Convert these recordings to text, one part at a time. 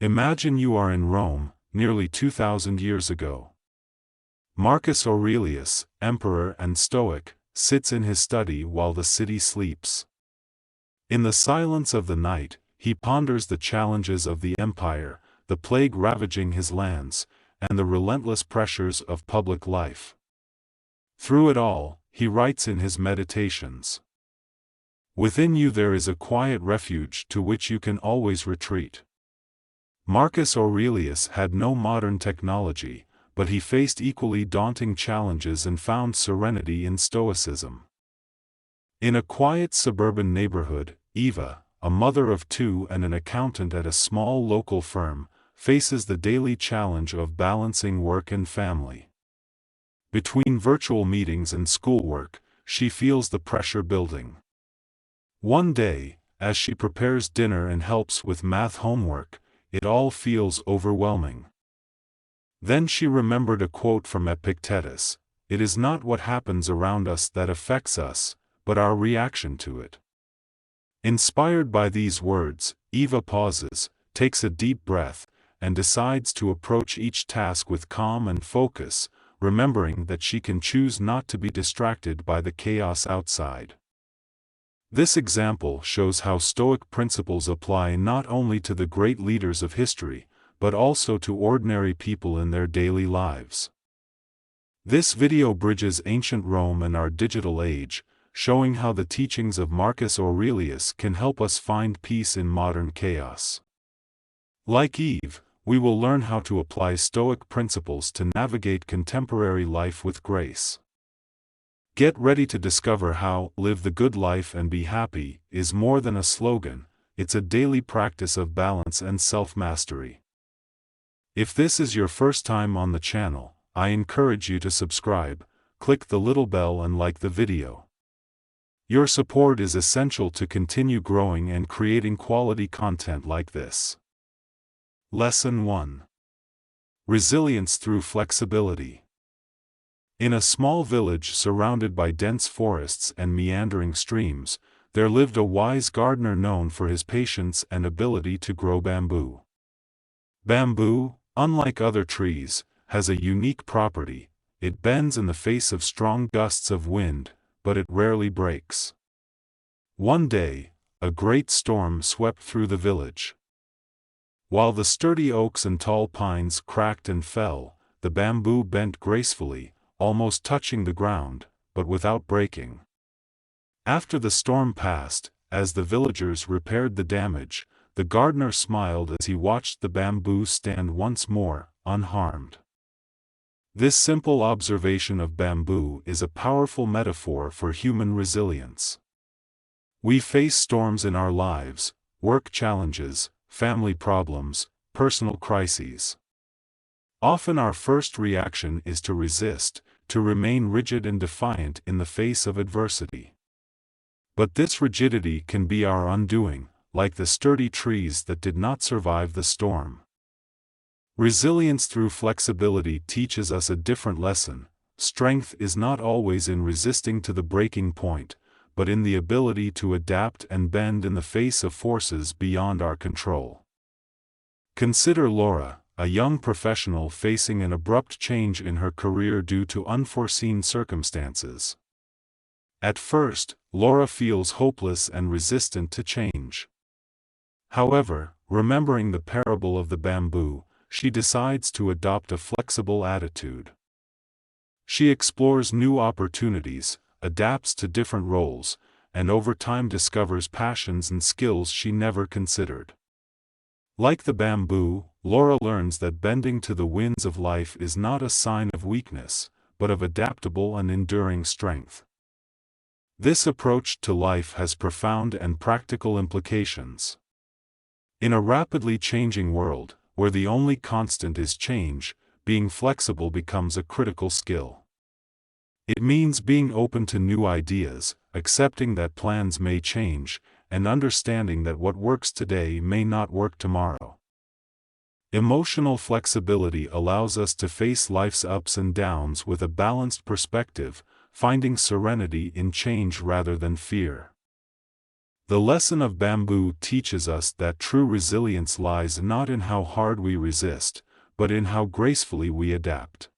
Imagine you are in Rome, nearly 2,000 years ago. Marcus Aurelius, emperor and Stoic, sits in his study while the city sleeps. In the silence of the night, he ponders the challenges of the empire, the plague ravaging his lands, and the relentless pressures of public life. Through it all, he writes in his meditations. Within you there is a quiet refuge to which you can always retreat. Marcus Aurelius had no modern technology, but he faced equally daunting challenges and found serenity in Stoicism. In a quiet suburban neighborhood, Eva, a mother of two and an accountant at a small local firm, faces the daily challenge of balancing work and family. Between virtual meetings and schoolwork, she feels the pressure building. One day, as she prepares dinner and helps with math homework, it all feels overwhelming. Then she remembered a quote from Epictetus: "It is not what happens around us that affects us, but our reaction to it." Inspired by these words, Eva pauses, takes a deep breath, and decides to approach each task with calm and focus, remembering that she can choose not to be distracted by the chaos outside. This example shows how Stoic principles apply not only to the great leaders of history, but also to ordinary people in their daily lives. This video bridges ancient Rome and our digital age, showing how the teachings of Marcus Aurelius can help us find peace in modern chaos. Like Eve, we will learn how to apply Stoic principles to navigate contemporary life with grace. Get ready to discover how "live the good life and be happy" is more than a slogan, it's a daily practice of balance and self-mastery. If this is your first time on the channel, I encourage you to subscribe, click the little bell and like the video. Your support is essential to continue growing and creating quality content like this. Lesson 1. Resilience through flexibility. In a small village surrounded by dense forests and meandering streams, there lived a wise gardener known for his patience and ability to grow bamboo. Bamboo, unlike other trees, has a unique property: it bends in the face of strong gusts of wind, but it rarely breaks. One day, a great storm swept through the village. While the sturdy oaks and tall pines cracked and fell, the bamboo bent gracefully, almost touching the ground, but without breaking. After the storm passed, as the villagers repaired the damage, the gardener smiled as he watched the bamboo stand once more, unharmed. This simple observation of bamboo is a powerful metaphor for human resilience. We face storms in our lives: work challenges, family problems, personal crises. Often our first reaction is to resist, to remain rigid and defiant in the face of adversity. But this rigidity can be our undoing, like the sturdy trees that did not survive the storm. Resilience through flexibility teaches us a different lesson: strength is not always in resisting to the breaking point, but in the ability to adapt and bend in the face of forces beyond our control. Consider Laura, a young professional facing an abrupt change in her career due to unforeseen circumstances. At first, Laura feels hopeless and resistant to change. However, remembering the parable of the bamboo, she decides to adopt a flexible attitude. She explores new opportunities, adapts to different roles, and over time discovers passions and skills she never considered. Like the bamboo, Laura learns that bending to the winds of life is not a sign of weakness, but of adaptable and enduring strength. This approach to life has profound and practical implications. In a rapidly changing world, where the only constant is change, being flexible becomes a critical skill. It means being open to new ideas, accepting that plans may change, and understanding that what works today may not work tomorrow. Emotional flexibility allows us to face life's ups and downs with a balanced perspective, finding serenity in change rather than fear. The lesson of bamboo teaches us that true resilience lies not in how hard we resist, but in how gracefully we adapt.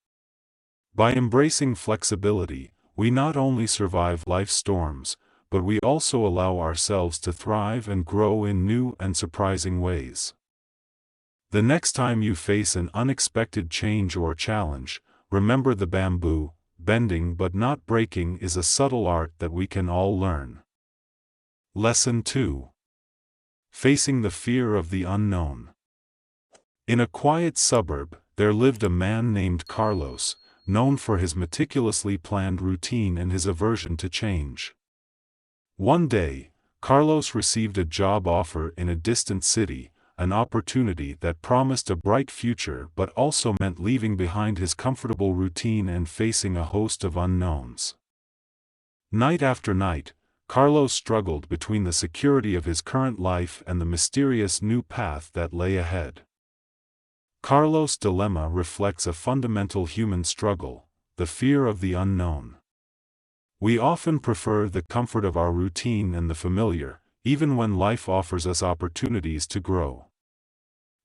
By embracing flexibility, we not only survive life's storms, but we also allow ourselves to thrive and grow in new and surprising ways. The next time you face an unexpected change or challenge, remember the bamboo, bending but not breaking is a subtle art that we can all learn. Lesson 2. Facing the fear of the unknown. In a quiet suburb, there lived a man named Carlos, known for his meticulously planned routine and his aversion to change. One day, Carlos received a job offer in a distant city, an opportunity that promised a bright future but also meant leaving behind his comfortable routine and facing a host of unknowns. Night after night, Carlos struggled between the security of his current life and the mysterious new path that lay ahead. Carlos' dilemma reflects a fundamental human struggle, the fear of the unknown. We often prefer the comfort of our routine and the familiar, even when life offers us opportunities to grow.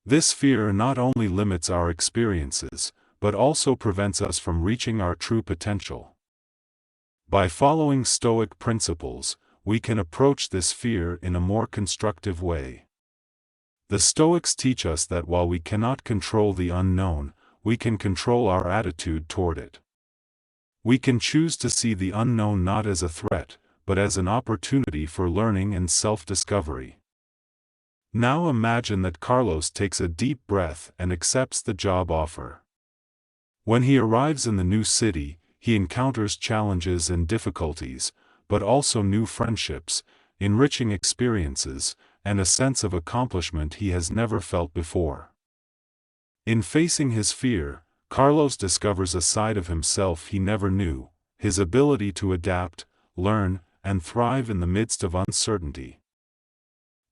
This fear not only limits our experiences, but also prevents us from reaching our true potential. By following Stoic principles, we can approach this fear in a more constructive way. The Stoics teach us that while we cannot control the unknown, we can control our attitude toward it. We can choose to see the unknown not as a threat, but as an opportunity for learning and self-discovery. Now imagine that Carlos takes a deep breath and accepts the job offer. When he arrives in the new city, he encounters challenges and difficulties, but also new friendships, enriching experiences, and a sense of accomplishment he has never felt before. In facing his fear, Carlos discovers a side of himself he never knew, his ability to adapt, learn, and thrive in the midst of uncertainty.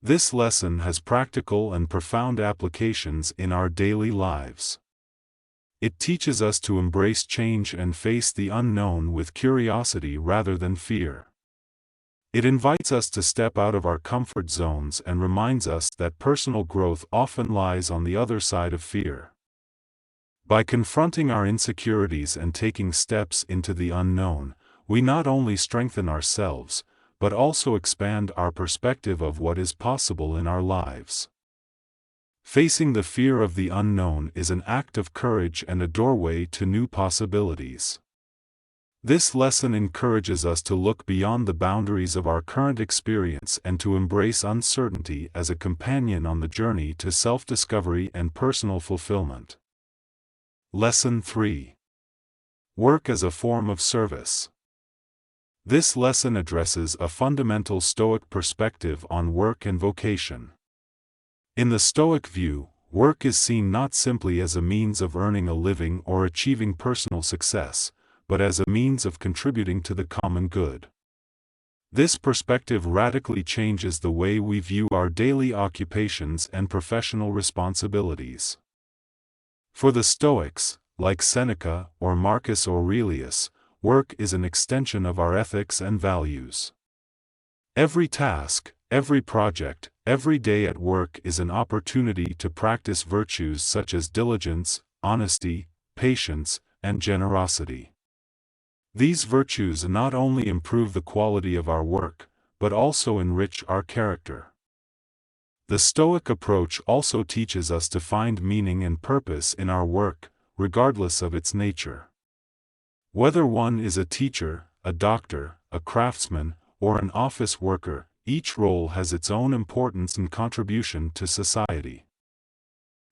This lesson has practical and profound applications in our daily lives. It teaches us to embrace change and face the unknown with curiosity rather than fear. It invites us to step out of our comfort zones and reminds us that personal growth often lies on the other side of fear. By confronting our insecurities and taking steps into the unknown, we not only strengthen ourselves, but also expand our perspective of what is possible in our lives. Facing the fear of the unknown is an act of courage and a doorway to new possibilities. This lesson encourages us to look beyond the boundaries of our current experience and to embrace uncertainty as a companion on the journey to self-discovery and personal fulfillment. Lesson 3. Work as a form of service. This lesson addresses a fundamental Stoic perspective on work and vocation. In the Stoic view, work is seen not simply as a means of earning a living or achieving personal success, but as a means of contributing to the common good. This perspective radically changes the way we view our daily occupations and professional responsibilities. For the Stoics, like Seneca or Marcus Aurelius, work is an extension of our ethics and values. Every task, every project, every day at work is an opportunity to practice virtues such as diligence, honesty, patience, and generosity. These virtues not only improve the quality of our work, but also enrich our character. The Stoic approach also teaches us to find meaning and purpose in our work, regardless of its nature. Whether one is a teacher, a doctor, a craftsman, or an office worker, each role has its own importance and contribution to society.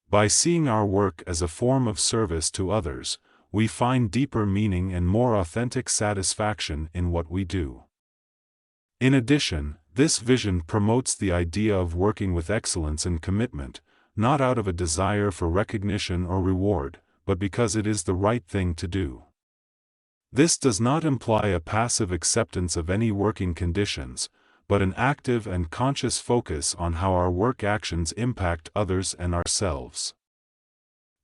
By seeing our work as a form of service to others, we find deeper meaning and more authentic satisfaction in what we do. In addition, this vision promotes the idea of working with excellence and commitment, not out of a desire for recognition or reward, but because it is the right thing to do. This does not imply a passive acceptance of any working conditions, but an active and conscious focus on how our work actions impact others and ourselves.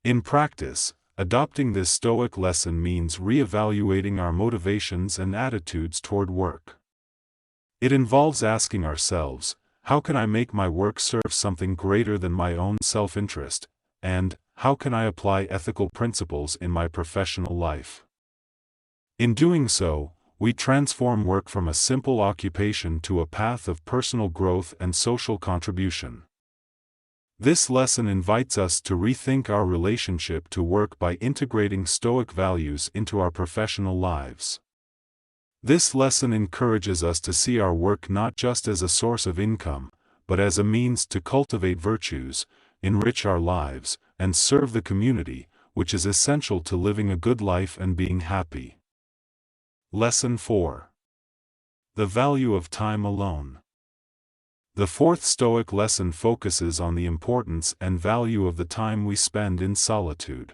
In practice, adopting this Stoic lesson means re-evaluating our motivations and attitudes toward work. It involves asking ourselves, how can I make my work serve something greater than my own self-interest, and how can I apply ethical principles in my professional life? In doing so, we transform work from a simple occupation to a path of personal growth and social contribution. This lesson invites us to rethink our relationship to work by integrating Stoic values into our professional lives. This lesson encourages us to see our work not just as a source of income, but as a means to cultivate virtues, enrich our lives, and serve the community, which is essential to living a good life and being happy. Lesson 4. The value of time alone. The fourth Stoic lesson focuses on the importance and value of the time we spend in solitude.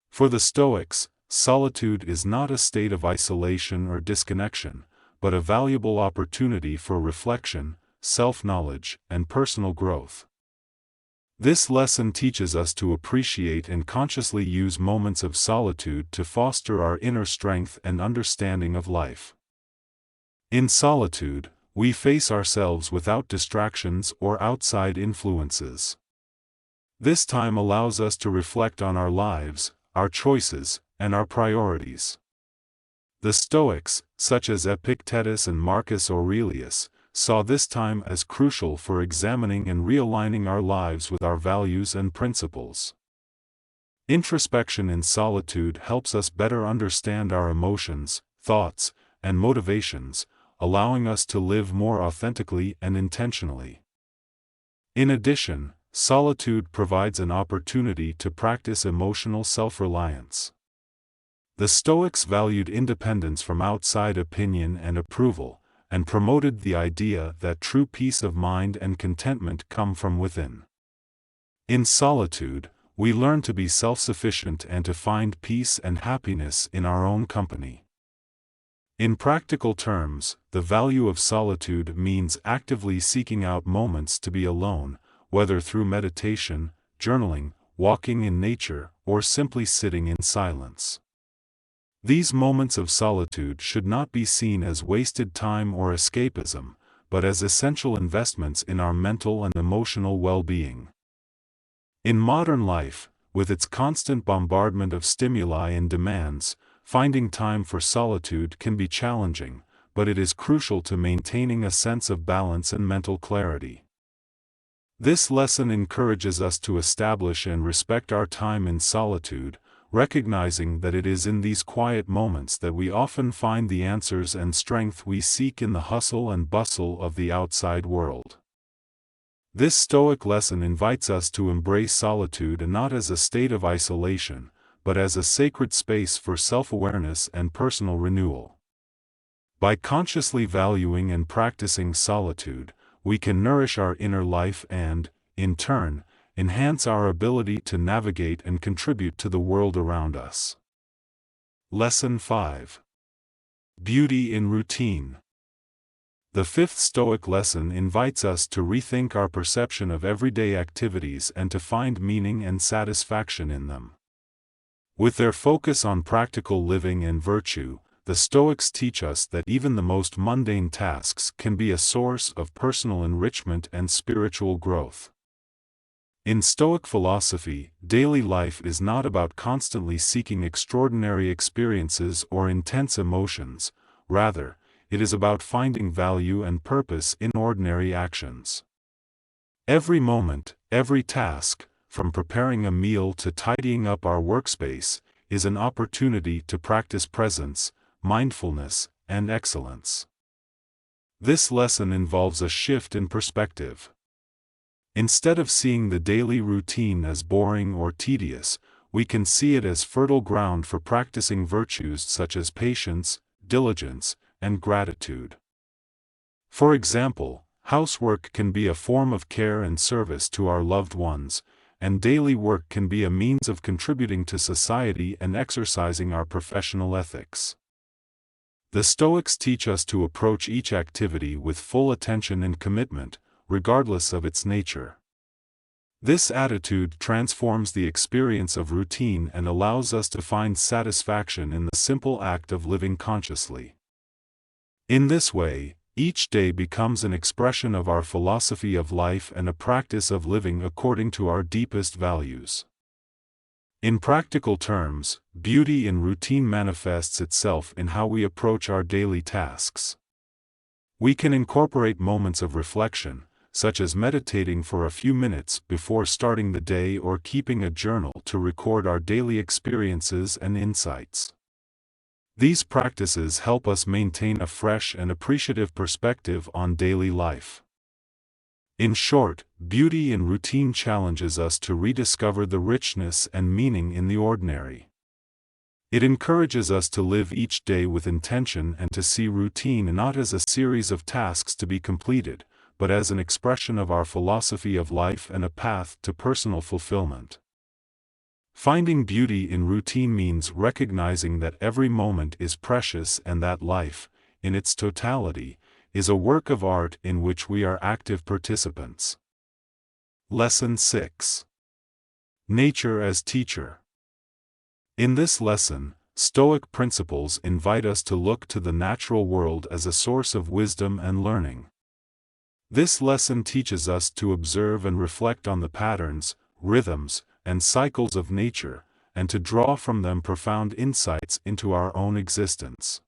For the Stoics, solitude is not a state of isolation or disconnection, but a valuable opportunity for reflection, self-knowledge, and personal growth. This lesson teaches us to appreciate and consciously use moments of solitude to foster our inner strength and understanding of life. In solitude, we face ourselves without distractions or outside influences. This time allows us to reflect on our lives, our choices, and our priorities. The Stoics, such as Epictetus and Marcus Aurelius, saw this time as crucial for examining and realigning our lives with our values and principles. Introspection in solitude helps us better understand our emotions, thoughts, and motivations, allowing us to live more authentically and intentionally. In addition, solitude provides an opportunity to practice emotional self-reliance. The Stoics valued independence from outside opinion and approval, and promoted the idea that true peace of mind and contentment come from within. In solitude, we learn to be self-sufficient and to find peace and happiness in our own company. In practical terms, the value of solitude means actively seeking out moments to be alone, whether through meditation, journaling, walking in nature, or simply sitting in silence. These moments of solitude should not be seen as wasted time or escapism, but as essential investments in our mental and emotional well-being. In modern life, with its constant bombardment of stimuli and demands, finding time for solitude can be challenging, but it is crucial to maintaining a sense of balance and mental clarity. This lesson encourages us to establish and respect our time in solitude, recognizing that it is in these quiet moments that we often find the answers and strength we seek in the hustle and bustle of the outside world. This Stoic lesson invites us to embrace solitude not as a state of isolation, but as a sacred space for self-awareness and personal renewal. By consciously valuing and practicing solitude, we can nourish our inner life and, in turn, enhance our ability to navigate and contribute to the world around us. Lesson 5. Beauty in routine. The fifth Stoic lesson invites us to rethink our perception of everyday activities and to find meaning and satisfaction in them. With their focus on practical living and virtue, the Stoics teach us that even the most mundane tasks can be a source of personal enrichment and spiritual growth. In Stoic philosophy, daily life is not about constantly seeking extraordinary experiences or intense emotions, rather, it is about finding value and purpose in ordinary actions. Every moment, every task, from preparing a meal to tidying up our workspace, is an opportunity to practice presence, mindfulness, and excellence. This lesson involves a shift in perspective. Instead of seeing the daily routine as boring or tedious, we can see it as fertile ground for practicing virtues such as patience, diligence, and gratitude. For example, housework can be a form of care and service to our loved ones, and daily work can be a means of contributing to society and exercising our professional ethics. The Stoics teach us to approach each activity with full attention and commitment, regardless of its nature. This attitude transforms the experience of routine and allows us to find satisfaction in the simple act of living consciously. In this way, Each day becomes an expression of our philosophy of life and a practice of living according to our deepest values. In practical terms, beauty in routine manifests itself in how we approach our daily tasks. We can incorporate moments of reflection, such as meditating for a few minutes before starting the day or keeping a journal to record our daily experiences and insights. These practices help us maintain a fresh and appreciative perspective on daily life. In short, beauty in routine challenges us to rediscover the richness and meaning in the ordinary. It encourages us to live each day with intention and to see routine not as a series of tasks to be completed, but as an expression of our philosophy of life and a path to personal fulfillment. Finding beauty in routine means recognizing that every moment is precious and that life, in its totality, is a work of art in which we are active participants. Lesson 6. Nature as Teacher. In this lesson, Stoic principles invite us to look to the natural world as a source of wisdom and learning. This lesson teaches us to observe and reflect on the patterns, rhythms, and cycles of nature, and to draw from them profound insights into our own existence.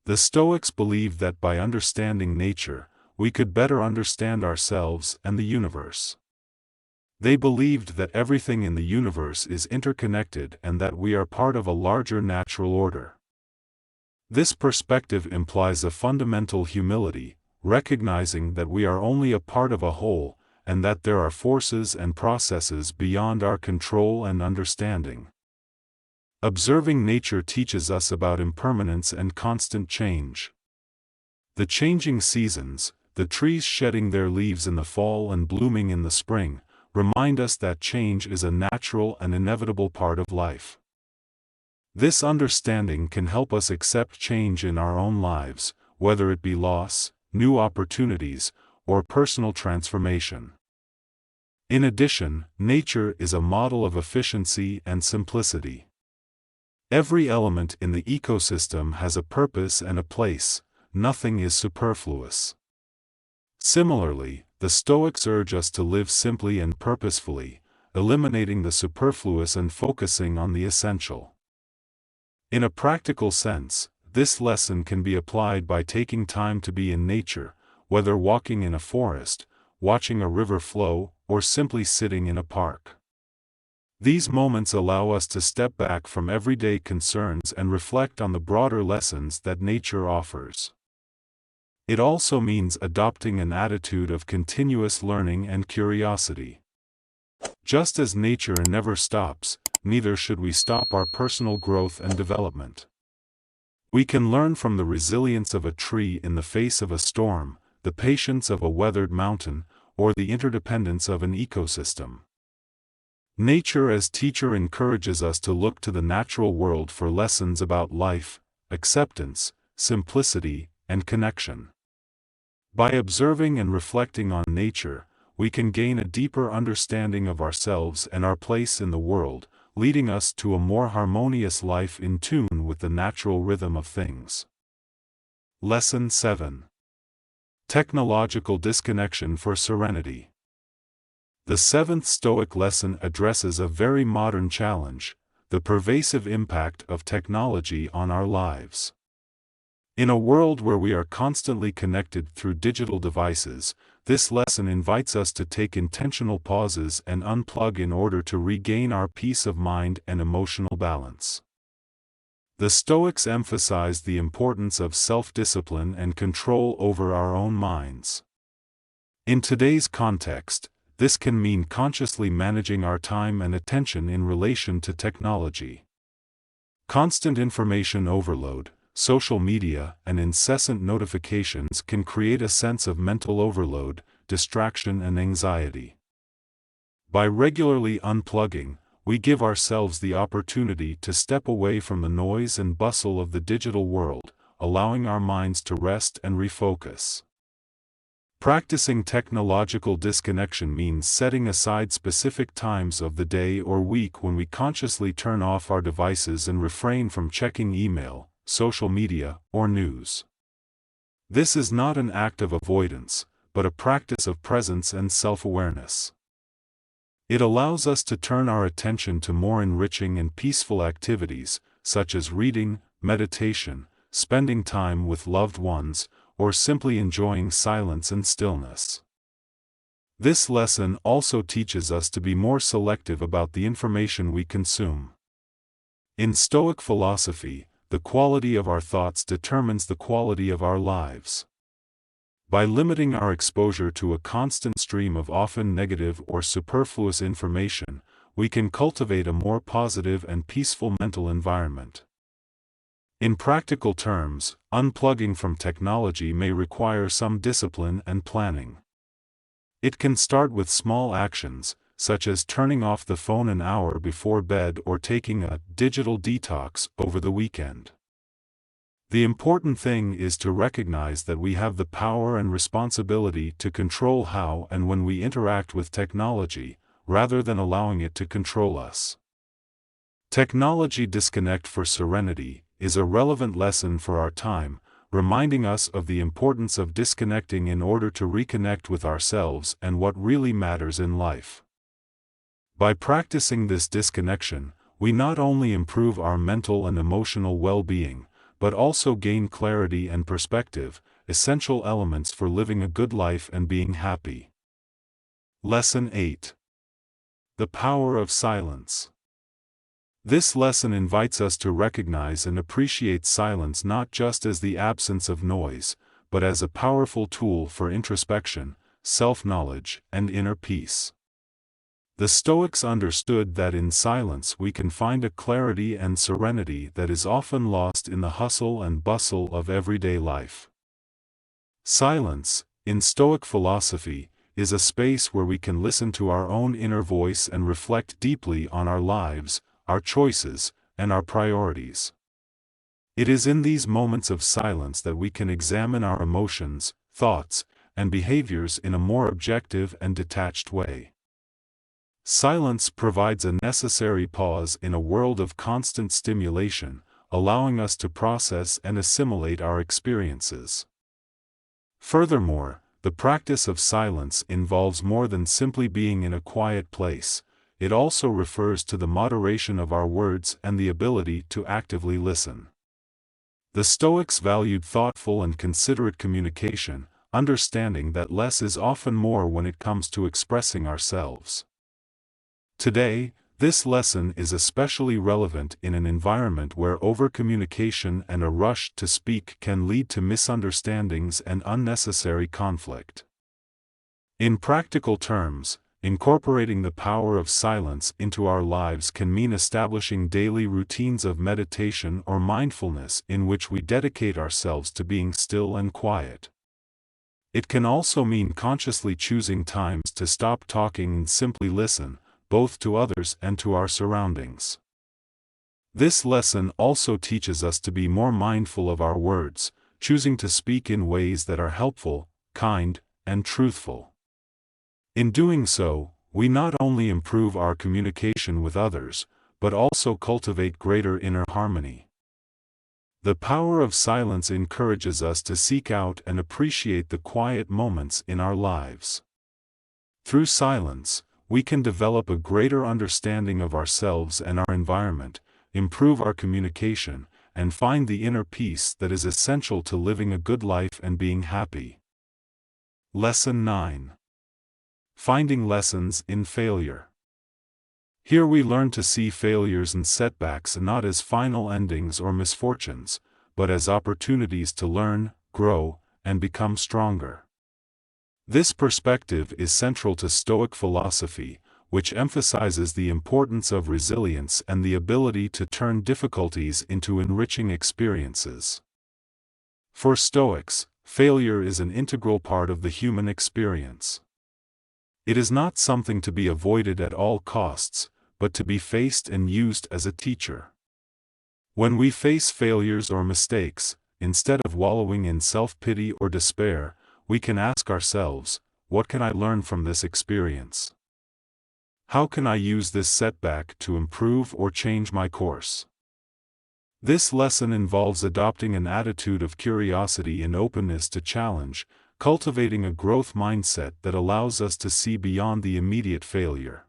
The Stoics believed that by understanding nature, we could better understand ourselves and the universe. They believed that everything in the universe is interconnected and that we are part of a larger natural order. This perspective implies a fundamental humility, recognizing that we are only a part of a whole, and that there are forces and processes beyond our control and understanding. Observing nature teaches us about impermanence and constant change. The changing seasons, the trees shedding their leaves in the fall and blooming in the spring, remind us that change is a natural and inevitable part of life. This understanding can help us accept change in our own lives, whether it be loss, new opportunities, or personal transformation. In addition, nature is a model of efficiency and simplicity. Every element in the ecosystem has a purpose and a place, nothing is superfluous. Similarly, the Stoics urge us to live simply and purposefully, eliminating the superfluous and focusing on the essential. In a practical sense, this lesson can be applied by taking time to be in nature, whether walking in a forest, watching a river flow, or simply sitting in a park. These moments allow us to step back from everyday concerns and reflect on the broader lessons that nature offers. It also means adopting an attitude of continuous learning and curiosity. Just as nature never stops, neither should we stop our personal growth and development. We can learn from the resilience of a tree in the face of a storm, the patience of a weathered mountain, or the interdependence of an ecosystem. Nature as teacher encourages us to look to the natural world for lessons about life, acceptance, simplicity, and connection. By observing and reflecting on nature, we can gain a deeper understanding of ourselves and our place in the world, leading us to a more harmonious life in tune with the natural rhythm of things. Lesson 7. Technological disconnection for serenity. The seventh Stoic lesson addresses a very modern challenge, the pervasive impact of technology on our lives. In a world where we are constantly connected through digital devices, this lesson invites us to take intentional pauses and unplug in order to regain our peace of mind and emotional balance. The Stoics emphasize the importance of self-discipline and control over our own minds. In today's context, this can mean consciously managing our time and attention in relation to technology. Constant information overload, social media, and incessant notifications can create a sense of mental overload, distraction, and anxiety. By regularly unplugging, we give ourselves the opportunity to step away from the noise and bustle of the digital world, allowing our minds to rest and refocus. Practicing technological disconnection means setting aside specific times of the day or week when we consciously turn off our devices and refrain from checking email, social media, or news. This is not an act of avoidance, but a practice of presence and self-awareness. It allows us to turn our attention to more enriching and peaceful activities, such as reading, meditation, spending time with loved ones, or simply enjoying silence and stillness. This lesson also teaches us to be more selective about the information we consume. In Stoic philosophy, the quality of our thoughts determines the quality of our lives. By limiting our exposure to a constant stream of often negative or superfluous information, we can cultivate a more positive and peaceful mental environment. In practical terms, unplugging from technology may require some discipline and planning. It can start with small actions, such as turning off the phone an hour before bed or taking a digital detox over the weekend. The important thing is to recognize that we have the power and responsibility to control how and when we interact with technology, rather than allowing it to control us. Technology disconnect for serenity is a relevant lesson for our time, reminding us of the importance of disconnecting in order to reconnect with ourselves and what really matters in life. By practicing this disconnection, we not only improve our mental and emotional well-being, but also gain clarity and perspective, essential elements for living a good life and being happy. Lesson 8. The power of silence. This lesson invites us to recognize and appreciate silence not just as the absence of noise, but as a powerful tool for introspection, self-knowledge, and inner peace. The Stoics understood that in silence we can find a clarity and serenity that is often lost in the hustle and bustle of everyday life. Silence, in Stoic philosophy, is a space where we can listen to our own inner voice and reflect deeply on our lives, our choices, and our priorities. It is in these moments of silence that we can examine our emotions, thoughts, and behaviors in a more objective and detached way. Silence provides a necessary pause in a world of constant stimulation, allowing us to process and assimilate our experiences. Furthermore, the practice of silence involves more than simply being in a quiet place. It also refers to the moderation of our words and the ability to actively listen. The Stoics valued thoughtful and considerate communication, understanding that less is often more when it comes to expressing ourselves. Today, this lesson is especially relevant in an environment where overcommunication and a rush to speak can lead to misunderstandings and unnecessary conflict. In practical terms, incorporating the power of silence into our lives can mean establishing daily routines of meditation or mindfulness in which we dedicate ourselves to being still and quiet. It can also mean consciously choosing times to stop talking and simply listen, both to others and to our surroundings. This lesson also teaches us to be more mindful of our words, choosing to speak in ways that are helpful, kind, and truthful. In doing so, we not only improve our communication with others, but also cultivate greater inner harmony. The power of silence encourages us to seek out and appreciate the quiet moments in our lives. Through silence, we can develop a greater understanding of ourselves and our environment, improve our communication, and find the inner peace that is essential to living a good life and being happy. Lesson 9. Finding lessons in failure. Here we learn to see failures and setbacks not as final endings or misfortunes, but as opportunities to learn, grow, and become stronger. This perspective is central to Stoic philosophy, which emphasizes the importance of resilience and the ability to turn difficulties into enriching experiences. For Stoics, failure is an integral part of the human experience. It is not something to be avoided at all costs, but to be faced and used as a teacher. When we face failures or mistakes, instead of wallowing in self-pity or despair, we can ask ourselves, what can I learn from this experience? How can I use this setback to improve or change my course? This lesson involves adopting an attitude of curiosity and openness to challenge, cultivating a growth mindset that allows us to see beyond the immediate failure.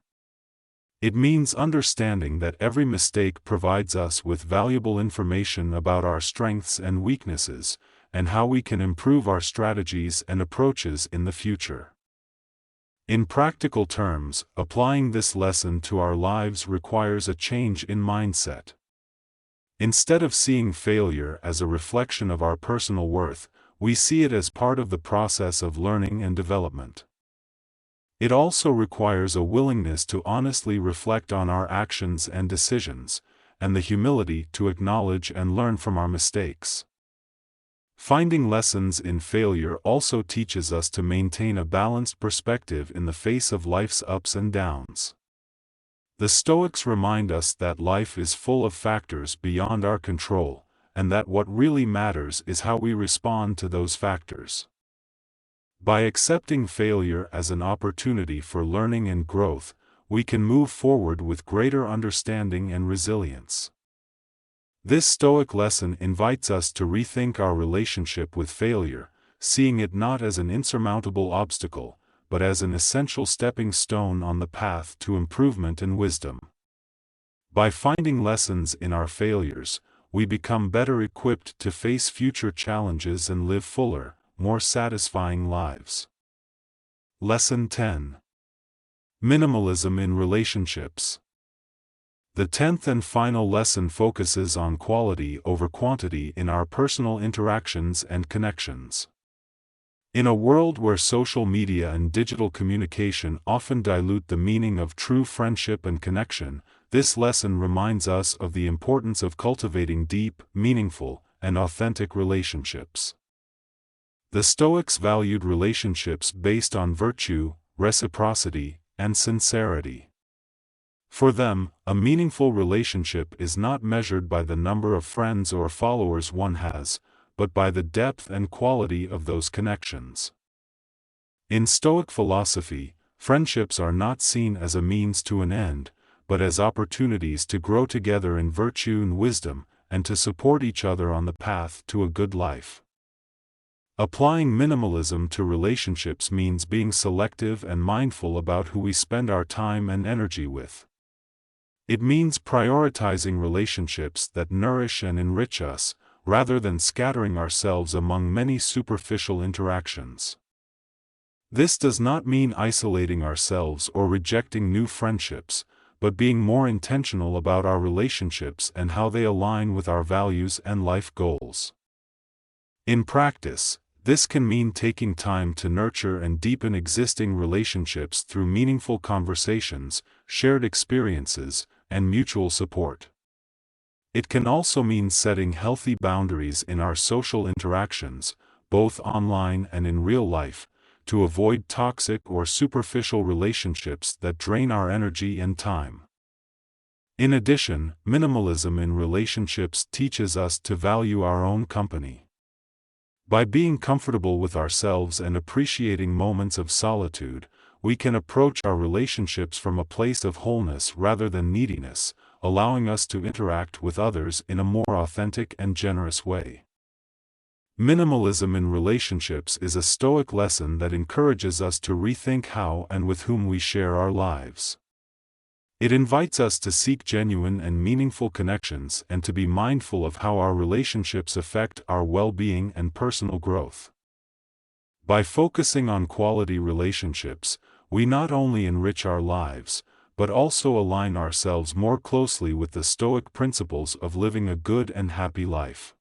It means understanding that every mistake provides us with valuable information about our strengths and weaknesses, and how we can improve our strategies and approaches in the future. In practical terms, applying this lesson to our lives requires a change in mindset. Instead of seeing failure as a reflection of our personal worth, we see it as part of the process of learning and development. It also requires a willingness to honestly reflect on our actions and decisions, and the humility to acknowledge and learn from our mistakes. Finding lessons in failure also teaches us to maintain a balanced perspective in the face of life's ups and downs. The Stoics remind us that life is full of factors beyond our control, and that what really matters is how we respond to those factors. By accepting failure as an opportunity for learning and growth, we can move forward with greater understanding and resilience. This Stoic lesson invites us to rethink our relationship with failure, seeing it not as an insurmountable obstacle, but as an essential stepping stone on the path to improvement and wisdom. By finding lessons in our failures, we become better equipped to face future challenges and live fuller, more satisfying lives. Lesson 10. Minimalism in relationships. The 10th and final lesson focuses on quality over quantity in our personal interactions and connections. In a world where social media and digital communication often dilute the meaning of true friendship and connection, this lesson reminds us of the importance of cultivating deep, meaningful, and authentic relationships. The Stoics valued relationships based on virtue, reciprocity, and sincerity. For them, a meaningful relationship is not measured by the number of friends or followers one has, but by the depth and quality of those connections. In Stoic philosophy, friendships are not seen as a means to an end, but as opportunities to grow together in virtue and wisdom, and to support each other on the path to a good life. Applying minimalism to relationships means being selective and mindful about who we spend our time and energy with. It means prioritizing relationships that nourish and enrich us, rather than scattering ourselves among many superficial interactions. This does not mean isolating ourselves or rejecting new friendships, but being more intentional about our relationships and how they align with our values and life goals. In practice, this can mean taking time to nurture and deepen existing relationships through meaningful conversations, shared experiences, and mutual support. It can also mean setting healthy boundaries in our social interactions, both online and in real life, to avoid toxic or superficial relationships that drain our energy and time. In addition, minimalism in relationships teaches us to value our own company. By being comfortable with ourselves and appreciating moments of solitude, we can approach our relationships from a place of wholeness rather than neediness, allowing us to interact with others in a more authentic and generous way. Minimalism in relationships is a Stoic lesson that encourages us to rethink how and with whom we share our lives. It invites us to seek genuine and meaningful connections and to be mindful of how our relationships affect our well-being and personal growth. By focusing on quality relationships, we not only enrich our lives, but also align ourselves more closely with the Stoic principles of living a good and happy life.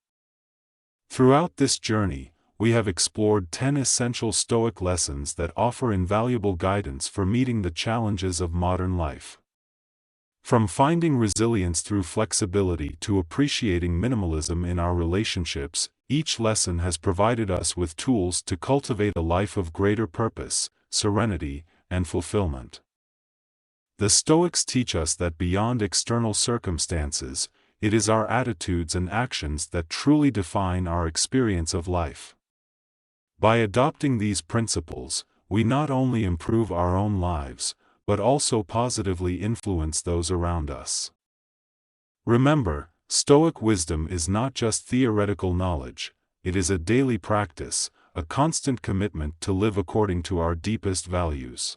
Throughout this journey, we have explored 10 essential Stoic lessons that offer invaluable guidance for meeting the challenges of modern life. From finding resilience through flexibility to appreciating minimalism in our relationships, each lesson has provided us with tools to cultivate a life of greater purpose, serenity, and fulfillment. The Stoics teach us that beyond external circumstances, it is our attitudes and actions that truly define our experience of life. By adopting these principles, we not only improve our own lives, but also positively influence those around us. Remember, Stoic wisdom is not just theoretical knowledge, it is a daily practice, a constant commitment to live according to our deepest values.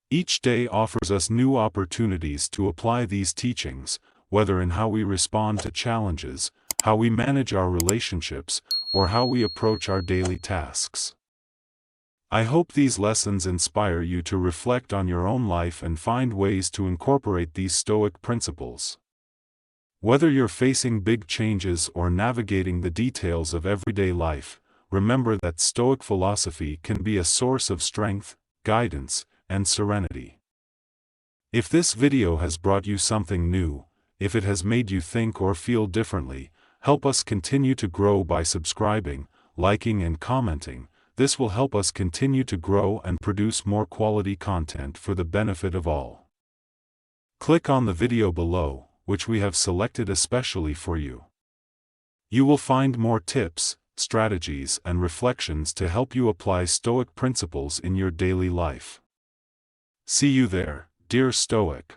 Each day offers us new opportunities to apply these teachings, whether in how we respond to challenges, how we manage our relationships, or how we approach our daily tasks. I hope these lessons inspire you to reflect on your own life and find ways to incorporate these Stoic principles. Whether you're facing big changes or navigating the details of everyday life, remember that Stoic philosophy can be a source of strength, guidance, and serenity. If this video has brought you something new, if it has made you think or feel differently, help us continue to grow by subscribing, liking and commenting. This will help us continue to grow and produce more quality content for the benefit of all. Click on the video below, which we have selected especially for you. You will find more tips, strategies and reflections to help you apply Stoic principles in your daily life. See you there, dear Stoic.